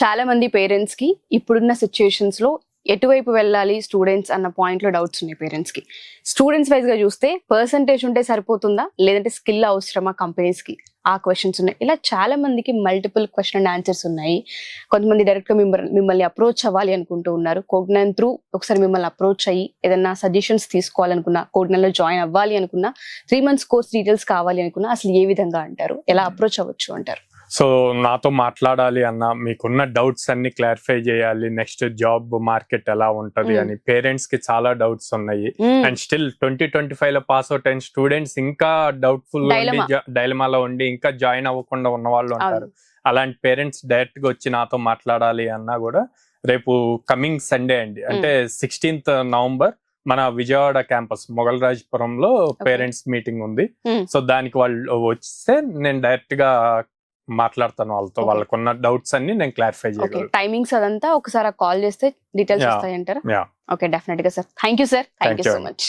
చాలా మంది పేరెంట్స్ కి ఇప్పుడున్న సిచ్యుయేషన్స్ లో ఎటువైపు వెళ్ళాలి స్టూడెంట్స్ అన్న పాయింట్ లో డౌట్స్ ఉన్నాయి పేరెంట్స్ కి. స్టూడెంట్స్ వైజ్ గా చూస్తే పర్సంటేజ్ ఉంటే సరిపోతుందా, లేదంటే స్కిల్ అవసరమా కంపెనీస్ కి, ఆ క్వశ్చన్స్ ఉన్నాయి. ఇలా చాలా మందికి మల్టిపుల్ క్వశ్చన్ అండ్ ఆన్సర్స్ ఉన్నాయి. కొంతమంది డైరెక్ట్ గా మిమ్మల్ని అప్రోచ్ అవ్వాలి అనుకుంటూ ఉన్నారు. కోగ్నైన్ త్రూ ఒకసారి మిమ్మల్ని అప్రోచ్ అయ్యి ఏదన్నా సజెషన్స్ తీసుకోవాలనుకున్నా, కోగ్నైన్ లో జాయిన్ అవ్వాలి అనుకున్నా, 3 months కోర్స్ డీటెయిల్స్ కావాలి అనుకున్నా అసలు ఏ విధంగా అంటారు, ఎలా అప్రోచ్ అవ్వచ్చు అంటారు? సో నాతో మాట్లాడాలి అన్న, మీకున్న డౌట్స్ అన్ని క్లారిఫై చేయాలి, నెక్స్ట్ జాబ్ మార్కెట్ ఎలా ఉంటది అని పేరెంట్స్ కి చాలా డౌట్స్ ఉన్నాయి. అండ్ స్టిల్ 2025 లో పాస్ అవుట్ అయిన స్టూడెంట్స్ ఇంకా డౌట్ఫుల్ డైలమాలో ఉండి ఇంకా జాయిన్ అవ్వకుండా ఉన్న వాళ్ళు ఉంటారు. అలాంటి పేరెంట్స్ డైరెక్ట్ గా వచ్చి నాతో మాట్లాడాలి అన్నా కూడా రేపు కమింగ్ సండే అండి, అంటే 16th November మన విజయవాడ క్యాంపస్ మొగల్రాజ్పురంలో పేరెంట్స్ మీటింగ్ ఉంది. సో దానికి వాళ్ళు వస్తే నేను డైరెక్ట్ గా మాట్లాడతాను వాళ్ళతో, వాళ్ళకున్న డౌట్స్ అన్ని నేను క్లారిఫై చేయగలను. టైమింగ్స్ అదంతా ఒకసారి కాల్ చేస్తే డీటెయిల్స్ వస్తాయంటారా? ఓకే, డెఫినెట్ గా sir. Thank you sir, thank you so much.